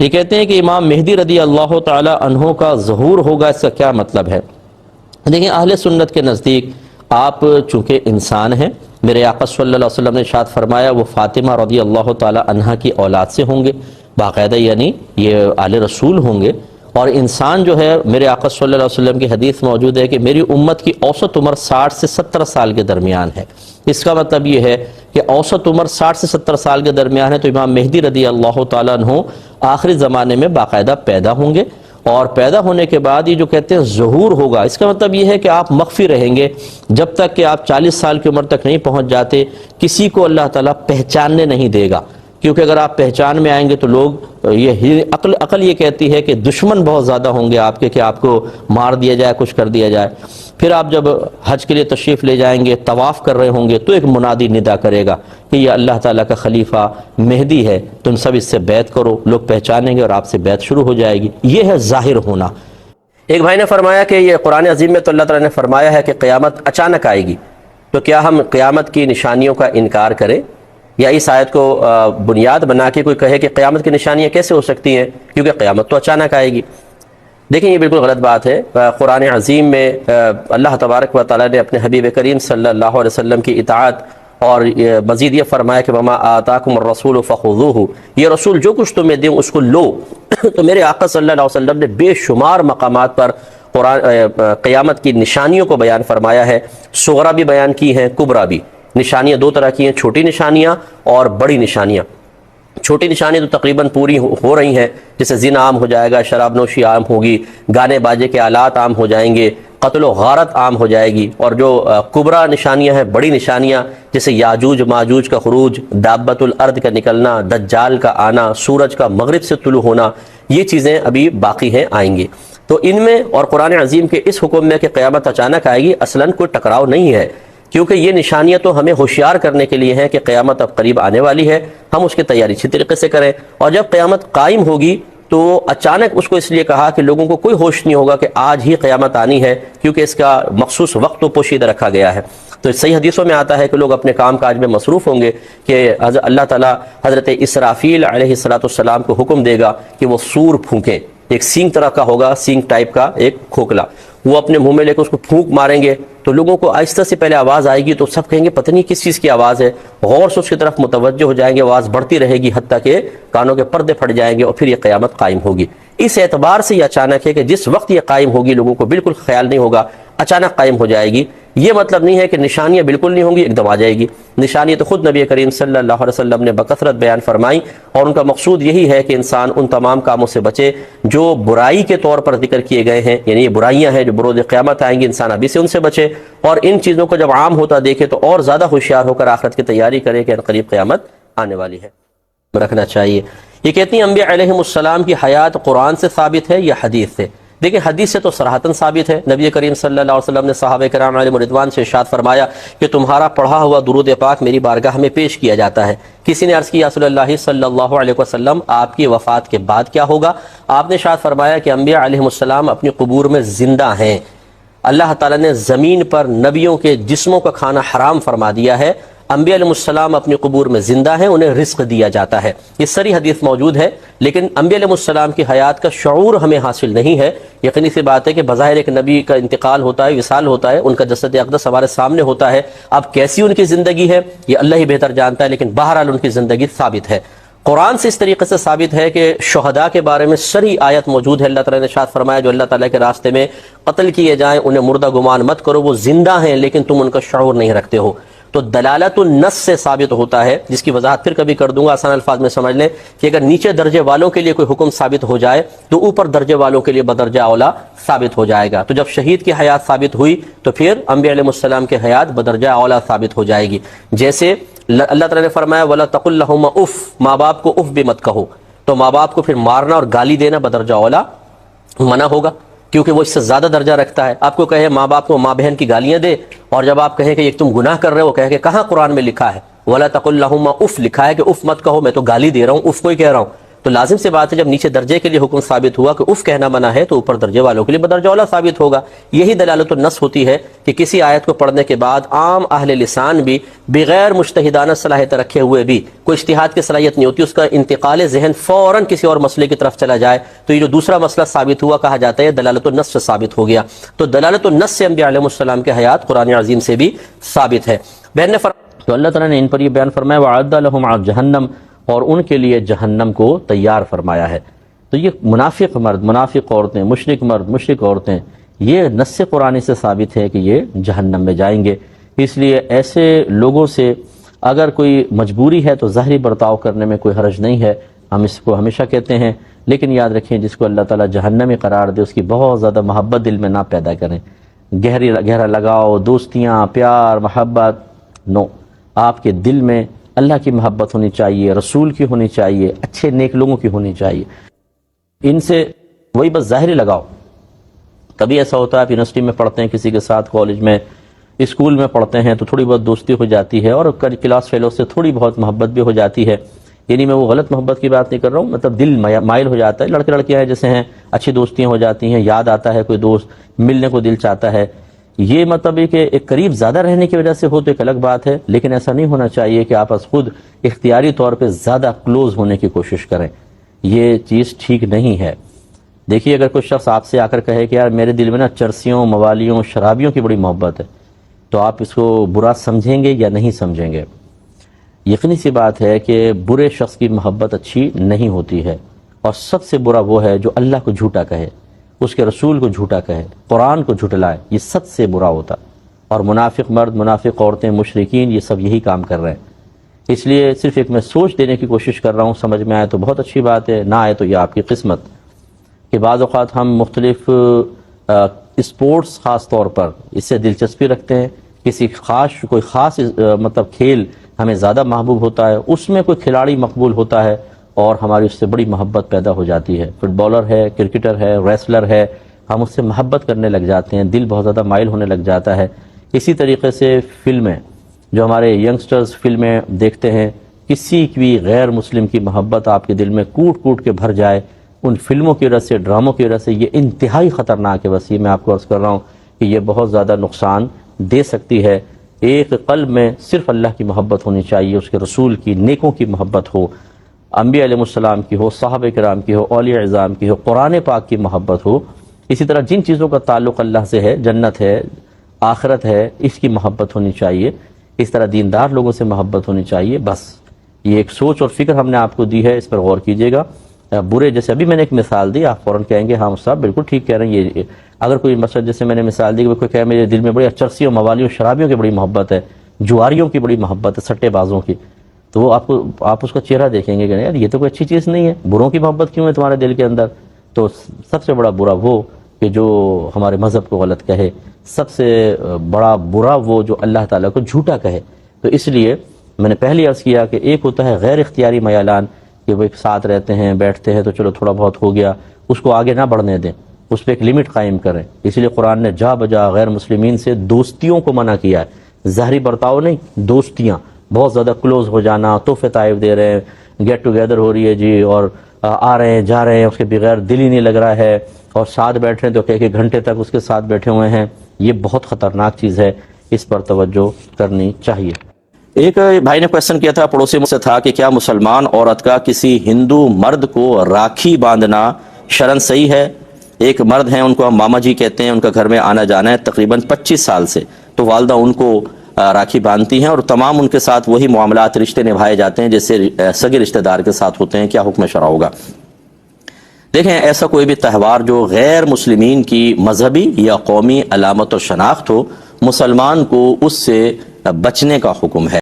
یہ کہتے ہیں کہ امام مہدی رضی اللہ تعالی عنہ کا ظہور ہوگا، اس کا کیا مطلب ہے؟ دیکھیں، اہل سنت کے نزدیک آپ چونکہ انسان ہیں، میرے آقا صلی اللہ علیہ وسلم نے ارشاد فرمایا وہ فاطمہ رضی اللہ تعالی عنہ کی اولاد سے ہوں گے باقاعدہ، یعنی یہ آل رسول ہوں گے۔ اور انسان جو ہے، میرے آقا صلی اللہ علیہ وسلم کی حدیث موجود ہے کہ میری امت کی اوسط عمر 60 سے 70 سال کے درمیان ہے۔ اس کا مطلب یہ ہے کہ اوسط عمر 60 سے 70 سال کے درمیان ہے، تو امام مہدی رضی اللہ تعالیٰ عنہ آخری زمانے میں باقاعدہ پیدا ہوں گے، اور پیدا ہونے کے بعد یہ جو کہتے ہیں ظہور ہوگا، اس کا مطلب یہ ہے کہ آپ مخفی رہیں گے جب تک کہ آپ 40 سال کی عمر تک نہیں پہنچ جاتے، کسی کو اللہ تعالیٰ پہچاننے نہیں دے گا، کیونکہ اگر آپ پہچان میں آئیں گے تو لوگ یہ عقل یہ کہتی ہے کہ دشمن بہت زیادہ ہوں گے آپ کے، کہ آپ کو مار دیا جائے، کچھ کر دیا جائے۔ پھر آپ جب حج کے لیے تشریف لے جائیں گے، طواف کر رہے ہوں گے، تو ایک منادی ندا کرے گا کہ یہ اللہ تعالیٰ کا خلیفہ مہدی ہے، تم سب اس سے بیعت کرو، لوگ پہچانیں گے اور آپ سے بیعت شروع ہو جائے گی۔ یہ ہے ظاہر ہونا۔ ایک بھائی نے فرمایا کہ یہ قرآن عظیم میں تو اللہ تعالیٰ نے فرمایا ہے کہ قیامت اچانک آئے گی، تو کیا ہم قیامت کی نشانیوں کا انکار کریں، یا اس آیت کو بنیاد بنا کے کوئی کہے کہ قیامت کی نشانیاں کیسے ہو سکتی ہیں کیونکہ قیامت تو اچانک آئے گی؟ دیکھیں، یہ بالکل غلط بات ہے۔ قرآن عظیم میں اللہ تبارک و تعالیٰ نے اپنے حبیب کریم صلی اللہ علیہ وسلم کی اطاعت اور مزید یہ فرمایا کہ وما آتاکم الرسول فخذوہ، یہ رسول جو کچھ تمہیں دیں اس کو لو۔ تو میرے آقا صلی اللہ علیہ وسلم نے بے شمار مقامات پر قیامت کی نشانیوں کو بیان فرمایا ہے، صغرا بھی بیان کی ہیں، کبرا بھی۔ نشانیاں دو طرح کی ہیں، چھوٹی نشانیاں اور بڑی نشانیاں۔ چھوٹی نشانیاں تو تقریباً پوری ہو رہی ہیں، جیسے زنا عام ہو جائے گا، شراب نوشی عام ہوگی، گانے باجے کے آلات عام ہو جائیں گے، قتل و غارت عام ہو جائے گی۔ اور جو کبرا نشانیاں ہیں، بڑی نشانیاں، جیسے یاجوج ماجوج کا خروج، دابت الارض کا نکلنا، دجال کا آنا، سورج کا مغرب سے طلوع ہونا، یہ چیزیں ابھی باقی ہیں، آئیں گی۔ تو ان میں اور قرآن عظیم کے اس حکم میں کہ قیامت اچانک آئے گی، اصلاً کوئی ٹکراؤ نہیں ہے، کیونکہ یہ نشانیاں تو ہمیں ہوشیار کرنے کے لیے ہیں کہ قیامت اب قریب آنے والی ہے، ہم اس کی تیاری اچھی طریقے سے کریں۔ اور جب قیامت قائم ہوگی تو اچانک اس کو اس لیے کہا کہ لوگوں کو کوئی ہوش نہیں ہوگا کہ آج ہی قیامت آنی ہے، کیونکہ اس کا مخصوص وقت تو پوشیدہ رکھا گیا ہے۔ تو صحیح حدیثوں میں آتا ہے کہ لوگ اپنے کام کاج میں مصروف ہوں گے کہ اللہ تعالیٰ حضرت اسرافیل علیہ السلام کو حکم دے گا کہ وہ سور پھونکیں، ایک سینگ طرح کا ہوگا، سینگ ٹائپ کا ایک کھوکھلا، وہ اپنے منہ میں لے کے اس کو پھونک ماریں گے، تو لوگوں کو آہستہ سے پہلے آواز آئے گی تو سب کہیں گے پتہ نہیں کس چیز کی آواز ہے، غور سے اس کی طرف متوجہ ہو جائیں گے، آواز بڑھتی رہے گی حتیٰ کہ کانوں کے پردے پھٹ جائیں گے، اور پھر یہ قیامت قائم ہوگی۔ اس اعتبار سے یہ اچانک ہے کہ جس وقت یہ قائم ہوگی لوگوں کو بالکل خیال نہیں ہوگا، اچانک قائم ہو جائے گی۔ یہ مطلب نہیں ہے کہ نشانیاں بالکل نہیں ہوں گی، ایک دم آ جائے گی۔ نشانیاں تو خود نبی کریم صلی اللہ علیہ وسلم نے بکثرت بیان فرمائی، اور ان کا مقصود یہی ہے کہ انسان ان تمام کاموں سے بچے جو برائی کے طور پر ذکر کیے گئے ہیں، یعنی یہ برائیاں ہیں جو بروز قیامت آئیں گی، انسان ابھی سے ان سے بچے، اور ان چیزوں کو جب عام ہوتا دیکھے تو اور زیادہ ہوشیار ہو کر آخرت کی تیاری کرے کہ قریب قیامت آنے والی ہے، رکھنا چاہیے۔ یہ کہتی ہیں انبیاء علیہم السلام کی حیات قرآن سے ثابت ہے یا حدیث سے؟ دیکھیں، حدیث سے تو صراحتاً ثابت ہے۔ نبی کریم صلی اللہ علیہ وسلم نے صحابہ کرام علیہم رضوان سے ارشاد فرمایا کہ تمہارا پڑھا ہوا درود پاک میری بارگاہ میں پیش کیا جاتا ہے۔ کسی نے عرض کیا رسول اللہ صلی اللہ علیہ وسلم آپ کی وفات کے بعد کیا ہوگا؟ آپ نے ارشاد فرمایا کہ انبیاء علیہم السلام اپنی قبور میں زندہ ہیں، اللہ تعالیٰ نے زمین پر نبیوں کے جسموں کا کھانا حرام فرما دیا ہے، انبیاء علیہ السلام اپنی قبور میں زندہ ہیں، انہیں رزق دیا جاتا ہے۔ یہ ساری حدیث موجود ہے، لیکن انبیاء علیہ السلام کی حیات کا شعور ہمیں حاصل نہیں ہے۔ یقینی سی بات ہے کہ بظاہر ایک نبی کا انتقال ہوتا ہے، وصال ہوتا ہے، ان کا جسد اقدس ہمارے سامنے ہوتا ہے، اب کیسی ان کی زندگی ہے یہ اللہ ہی بہتر جانتا ہے، لیکن بہرحال ان کی زندگی ثابت ہے۔ قرآن سے اس طریقے سے ثابت ہے کہ شہداء کے بارے میں صریح آیت موجود ہے، اللہ تعالیٰ نے ارشاد فرمایا جو اللہ تعالیٰ کے راستے میں قتل کیے جائیں انہیں مردہ گمان مت کرو، وہ زندہ ہیں لیکن تم ان کا شعور نہیں رکھتے ہو۔ تو دلالت النص سے ثابت ہوتا ہے، جس کی وضاحت پھر کبھی کر دوں گا، آسان الفاظ میں سمجھ لیں کہ اگر نیچے درجے والوں کے لیے کوئی حکم ثابت ہو جائے تو اوپر درجے والوں کے لیے بدرجہ اولا ثابت ہو جائے گا۔ تو جب شہید کی حیات ثابت ہوئی تو پھر انبیاء علیہ السلام کی حیات بدرجہ اولا ثابت ہو جائے گی۔ جیسے اللہ تعالیٰ نے فرمایا وَلَا تَقُلْ لَهُمَا اُف، ماں باپ کو اف بھی مت کہو، تو ماں باپ کو پھر مارنا اور گالی دینا بدرجہ اولا منع ہوگا، کیونکہ وہ اس سے زیادہ درجہ رکھتا ہے۔ آپ کو کہے ماں باپ کو ماں بہن کی گالیاں دے، اور جب آپ کہیں کہ یہ تم گناہ کر رہے ہو، کہے کہ کہاں قرآن میں لکھا ہے وَلَا تَقُلْ لَهُمَا اُف لکھا ہے کہ اف مت کہو، میں تو گالی دے رہا ہوں، اف کو ہی کہہ رہا ہوں۔ تو لازم سے بات ہے جب نیچے درجے کے لیے حکم ثابت ہوا کہ اف کہنا منع ہے تو اوپر درجے والوں کے لیے بدرجہ اولا ثابت ہوگا. یہی دلالت النص ہوتی ہے کہ کسی آیت کو پڑھنے کے بعد عام اہل لسان بھی بغیر مجتہدانہ صلاحیت رکھے ہوئے بھی کوئی اجتہاد کی صلاحیت نہیں ہوتی، اس کا انتقال ذہن فوراً کسی اور مسئلے کی طرف چلا جائے تو یہ جو دوسرا مسئلہ ثابت ہوا کہا جاتا ہے دلالت النص سے ثابت ہو گیا. تو دلالت النص سے انبیاء علیہ السلام کے حیات قرآن عظیم سے بھی ثابت ہے. بہن نے تو اللہ تعالیٰ نے ان پر یہ بیان فرمایا وَعَدَّ لَهُمْ عَلَى جہنم، اور ان کے لیے جہنم کو تیار فرمایا ہے. تو یہ منافق مرد، منافق عورتیں، مشرک مرد، مشرک عورتیں، یہ نص قرآنی سے ثابت ہے کہ یہ جہنم میں جائیں گے. اس لیے ایسے لوگوں سے اگر کوئی مجبوری ہے تو ظاہری برتاؤ کرنے میں کوئی حرج نہیں ہے، ہم اس کو ہمیشہ کہتے ہیں. لیکن یاد رکھیں جس کو اللہ تعالیٰ جہنمی قرار دے اس کی بہت زیادہ محبت دل میں نہ پیدا کریں. گہرا لگاؤ، دوستیاں، پیار، محبت، نو. آپ کے دل میں اللہ کی محبت ہونی چاہیے، رسول کی ہونی چاہیے، اچھے نیک لوگوں کی ہونی چاہیے. ان سے وہی بس ظاہری لگاؤ. کبھی ایسا ہوتا ہے آپ یونیورسٹی میں پڑھتے ہیں کسی کے ساتھ، کالج میں، اسکول میں پڑھتے ہیں تو تھوڑی بہت دوستی ہو جاتی ہے اور کلاس فیلو سے تھوڑی بہت محبت بھی ہو جاتی ہے. یعنی میں وہ غلط محبت کی بات نہیں کر رہا ہوں، مطلب دل مائل ہو جاتا ہے. لڑکے لڑکیاں ہیں جیسے ہیں، اچھی دوستیاں ہو جاتی ہیں، یاد آتا ہے کوئی دوست، ملنے کو دل چاہتا ہے. یہ مطلب ہے کہ ایک قریب زیادہ رہنے کی وجہ سے ہو تو ایک الگ بات ہے، لیکن ایسا نہیں ہونا چاہیے کہ آپ خود اختیاری طور پہ زیادہ کلوز ہونے کی کوشش کریں. یہ چیز ٹھیک نہیں ہے. دیکھیے اگر کوئی شخص آپ سے آ کر کہے کہ یار میرے دل میں نا چرسیوں، موالیوں، شرابیوں کی بڑی محبت ہے، تو آپ اس کو برا سمجھیں گے یا نہیں سمجھیں گے؟ یقینی سی بات ہے کہ برے شخص کی محبت اچھی نہیں ہوتی ہے. اور سب سے برا وہ ہے جو اللہ کو جھوٹا کہے، اس کے رسول کو جھوٹا کہے، قرآن کو جھٹلائے. یہ سب سے برا ہوتا. اور منافق مرد، منافق عورتیں، مشرکین یہ سب یہی کام کر رہے ہیں. اس لیے صرف ایک میں سوچ دینے کی کوشش کر رہا ہوں، سمجھ میں آئے تو بہت اچھی بات ہے، نہ آئے تو یہ آپ کی قسمت. کہ بعض اوقات ہم مختلف اسپورٹس خاص طور پر اس سے دلچسپی رکھتے ہیں، کوئی خاص مطلب کھیل ہمیں زیادہ محبوب ہوتا ہے، اس میں کوئی کھلاڑی مقبول ہوتا ہے اور ہماری اس سے بڑی محبت پیدا ہو جاتی ہے. فٹ بالر ہے، کرکٹر ہے، ریسلر ہے، ہم اس سے محبت کرنے لگ جاتے ہیں، دل بہت زیادہ مائل ہونے لگ جاتا ہے. اسی طریقے سے فلمیں، جو ہمارے ینگسٹرز فلمیں دیکھتے ہیں، کسی بھی غیر مسلم کی محبت آپ کے دل میں کوٹ کوٹ کے بھر جائے ان فلموں کی وجہ سے، ڈراموں کی وجہ سے، یہ انتہائی خطرناک ہے. بس یہ میں آپ کو عرض کر رہا ہوں کہ یہ بہت زیادہ نقصان دے سکتی ہے. ایک قلب میں صرف اللہ کی محبت ہونی چاہیے، اس کے رسول کی، نیکوں کی محبت ہو، انبیاء علیہ السلام کی ہو، صحابہ کرام کی ہو، اولیاء اعظام کی ہو، قرآن پاک کی محبت ہو. اسی طرح جن چیزوں کا تعلق اللہ سے ہے، جنت ہے، آخرت ہے، اس کی محبت ہونی چاہیے. اس طرح دیندار لوگوں سے محبت ہونی چاہیے. بس یہ ایک سوچ اور فکر ہم نے آپ کو دی ہے، اس پر غور کیجئے گا. برے جیسے ابھی میں نے ایک مثال دی، آپ فوراً کہیں گے ہاں صاحب بالکل ٹھیک کہہ رہے ہیں. یہ اگر کوئی مثلا جیسے میں نے مثال دی کہ کوئی کہے میرے دل میں بڑی چرسیوں، موالیوں، شرابیوں کی بڑی محبت ہے، جواریوں کی بڑی محبت ہے، سٹے بازوں کی، تو وہ آپ اس کا چہرہ دیکھیں گے کہ یار یہ تو کوئی اچھی چیز نہیں ہے، بروں کی محبت کیوں ہے تمہارے دل کے اندر؟ تو سب سے بڑا برا وہ کہ جو ہمارے مذہب کو غلط کہے، سب سے بڑا برا وہ جو اللہ تعالیٰ کو جھوٹا کہے. تو اس لیے میں نے پہلے عرض کیا کہ ایک ہوتا ہے غیر اختیاری میلان کہ وہ ساتھ رہتے ہیں، بیٹھتے ہیں تو چلو تھوڑا بہت ہو گیا، اس کو آگے نہ بڑھنے دیں، اس پہ ایک لمٹ قائم کریں. اس لیے قرآن نے جا بجا غیر مسلمین سے دوستیوں کو منع کیا ہے. ظاہری برتاؤ نہیں، دوستیاں، بہت زیادہ کلوز ہو جانا، تحفے طائف دے رہے ہیں، گیٹ ٹوگیدر ہو رہی ہے جی، اور آ رہے ہیں جا رہے ہیں، اس کے بغیر دل ہی نہیں لگ رہا ہے، اور ساتھ بیٹھ رہے ہیں تو کہ گھنٹے تک اس کے ساتھ بیٹھے ہوئے ہیں. یہ بہت خطرناک چیز ہے، اس پر توجہ کرنی چاہیے. ایک بھائی نے کویسچن کیا تھا، پڑوسی مجھ سے تھا کہ کیا مسلمان عورت کا کسی ہندو مرد کو راکھی باندھنا شرعاً صحیح ہے؟ ایک مرد ہیں، ان کو ہم ماما جی کہتے ہیں، ان کا گھر میں آنا جانا ہے تقریباً 25 سال سے. تو والدہ ان کو راکھی باندھتی ہیں اور تمام ان کے ساتھ وہی معاملات، رشتے نبھائے جاتے ہیں جیسے سگے رشتہ دار کے ساتھ ہوتے ہیں. کیا حکم شرع ہوگا؟ دیکھیں، ایسا کوئی بھی تہوار جو غیر مسلمین کی مذہبی یا قومی علامت و شناخت ہو، مسلمان کو اس سے بچنے کا حکم ہے.